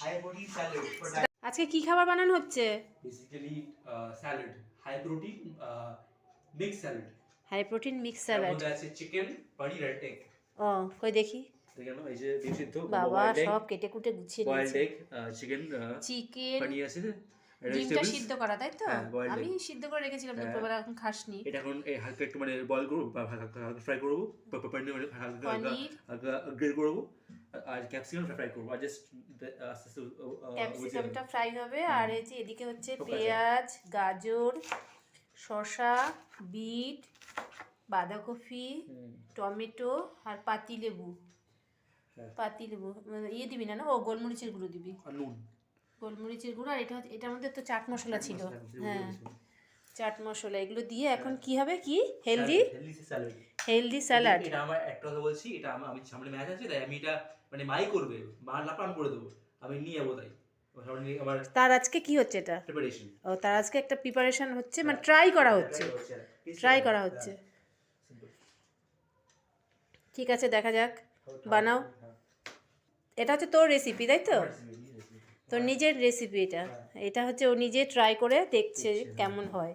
High protein salad for আজকে কি খাবার বানানো হচ্ছে? Basically salad, high protein mix salad. High protein mix তার স্যালাড। মধ্যে আছে চিকেন, পনির আর এগ। ও কই দেখি। দেখেন এই যে ডিম সিদ্ধ, বাবা বয়েলড এগ, সব কেটে কুটে গুছিয়ে বয়েলড নিয়েছে। এগ, চিকেন, চিকেন, পনির আছে, ডিমটা সিদ্ধ করা তাই তো? হ্যাঁ, boiled আমি egg। সিদ্ধ করে রেখেছিলাম হ্যাঁ। দুপুরবেলা, এখন খাসনি। এটা এখন এই হালকা একটু মানে বয়েল করবো বা হালকা ফ্রাই করবো, পনির মানে হালকা হালকা পনির, হালকা গ্রিল করবো, আর ক্যাপসিকাম ফ্রাই করবো, আর জাস্ট আস্তে আস্তে ক্যাপসিকামটা ফ্রাই হবে। আর এই যে এদিকে হচ্ছে সব কাঁচা। পেঁয়াজ, গাজর, শসা, বিট, বাঁধাকপি, টমেটো আর পাতিলেবু। হ্যাঁ। পাতিলেবু ইয়ে দিবি না, না ও গোলমরিচের গুঁড়ো দিবি। আর নুন। গোলমরিচের গুঁড়ো। আর এটার মধ্যে তো চাট মশলা ছিল। হ্যাঁ, ছিল। চাট মশলা এগুলো দিয়ে এখন কি হবে? কি হেলদি স্যালাড। Healthy salad. এটা আমার একটা কথা বলছি, এটা আমি সামনে ম্যাচ আছে, তাই আমি এটা মানে মাই করবে, মা লাপান করে দেবো, আমি নিয়ে যাবো, তাই আমার তার আজকে কি হচ্ছে এটা? প্রিপারেশন। ও তার আজকে একটা প্রিপারেশন হচ্ছে, মানে ট্রাই করা হচ্ছে। ট্রাই করা হচ্ছে। ঠিক আছে, দেখা যাক, বানাও। এটা হচ্ছে তোর রেসিপি তাই তো? তোর নিজের রেসিপি এটা। এটা হচ্ছে ও নিজে ট্রাই করে দেখছে কেমন হয়।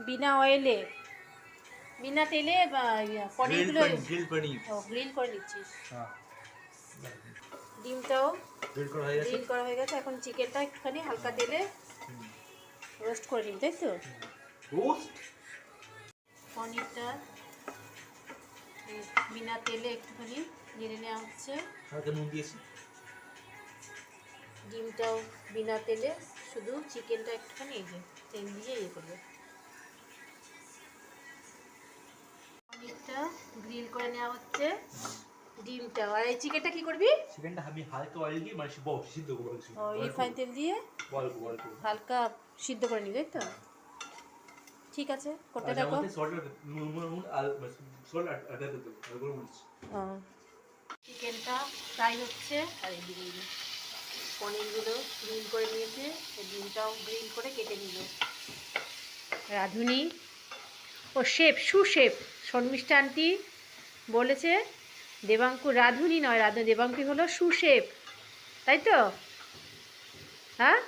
বিনা অয়েলে, বিনা তেলে পনিরগুলো গ্রিল পনির। গ্রিল করে নিচ্ছিস। ডিমটাও গ্রিল করা হয়ে গেছে। গ্রিল করা হয়ে গেছে। এখন চিকেনটা একটুখানি হালকা তেলে রোস্ট করে নিই তাই তো? রোস্ট। পনিরটা বিনা তেলে একটুখানি নেড়ে নেওয়া হচ্ছে। হালকা নুন দিয়েছি। ডিমটাও বিনা তেলে, শুধু চিকেনটা একটুখানি এই যে তেল দিয়ে ইয়ে করবে। পনিরটা গ্রিল করে নেওয়া হচ্ছে, ডিমটা। আর এই চিকেনটা কি করবি? চিকেনটা আমি হালকা অয়েল দিয়ে মানে সিদ্ধ করবো। ও রিফাইন তেল দিয়ে বয়েল করবো। হালকা সিদ্ধ করে নিবি তাই তো? ঠিক আছে, করতে থাকো। চিকেনটা ফ্রাই হচ্ছে, আর এদিকে পনিরগুলো গ্রিল করে নিয়েছে, ডিমটাও গ্রিল করে কেটে নিল। রাঁধুনি ও শেফ, সুশেফ শর্মিষ্ঠা আন্টি বলেছে দেবাঙ্কু রাঁধুনি নয়, দেবাঙ্কু হলো সুশেফ, তাই তো? হ্যাঁ,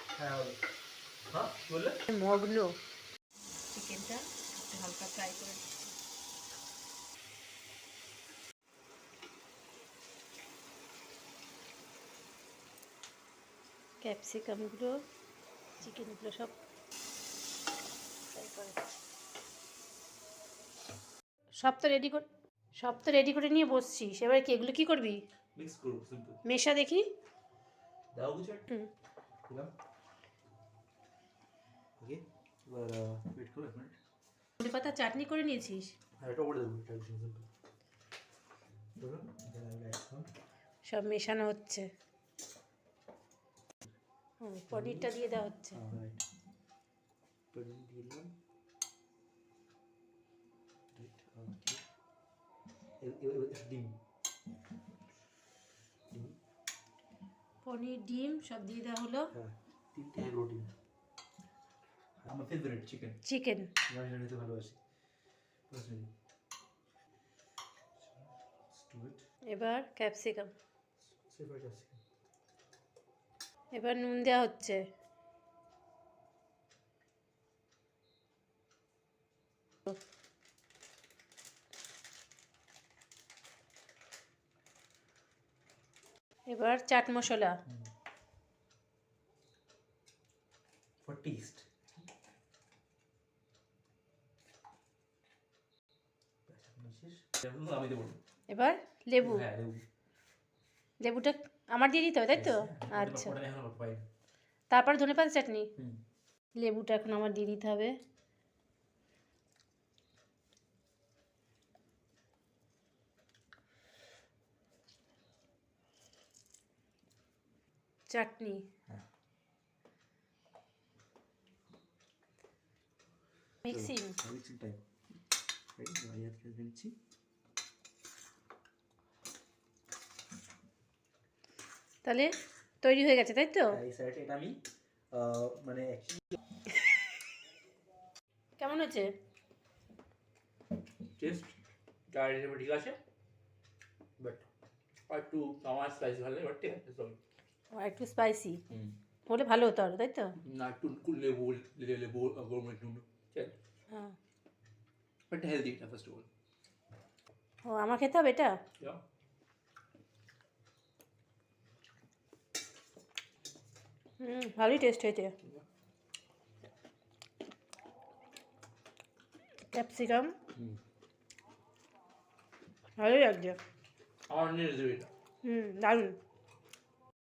মগ্ন। চিকেনটা একটু হালকা ফ্রাই করে ক্যাপসিকামগুলো, চিকেনগুলো সব ফ্রাই করে। সব তো রেডি করে নিয়ে বসছিস, এবার কি এগুলো কি করবি? মিক্স করব, সিম্পল। মেশা দেখি। দাও কিছু একটা দিলাম। ওকে, এবার ওয়েট করো এক মিনিট। ধনে পাতা চাটনি করে নিয়েছিস? হ্যাঁ, এটা করে দেবো, এটা সিম্পল। ধরুন সব মেশানো হচ্ছে। পনিরটা দিয়ে দেওয়া হচ্ছে। পনির দিয়ে দিলাম। ডিম, পনির, ডিম সব দিয়ে দেওয়া হলো। হ্যাঁ, 3টে এগ রোটি। আমার ফেভারিট চিকেন। চিকেন জানি ভালোবাসি। এবার ক্যাপসিকাম, সেপারেট ক্যাপসিকাম। এবার নুন দেওয়া হচ্ছে। এবার চাট মশলা। For test. আমি দেবো। এবার লেবু। হ্যাঁ, লেবু। লেবুটা আমার দিয়ে দিতে হবে তাই তো? আচ্ছা, তারপর ধনেপাতা চাটনি। লেবুটা এখন আমার দিয়ে দিতে হবে। চাটনি মিক্সিং। টাইম দিচ্ছি। তাহলে তৈরি হয়ে গেছে তাই তো? এই সাইডে এটা আমি মানে কেমন হচ্ছে টেস্ট? ঠিক আছে, বাট আর একটু আমার স্পাইস ভালো লাগে, বাট ঠিক আছে সব। আর একটু স্পাইসি হলে ভালো হতো আরো, তাই তো? না একটু লেবু লেবু গরম একটু ঠিক আছে, হ্যাঁ। বাট হেলদি এটা ফার্স্ট অফ অল। ও আমার খেতে হবে এটা? ভালোই টেস্ট হয়েছে। ক্যাপসিকাম ভালোই লাগছে। আমার নিয়ে রেসিপিটা দারুণ।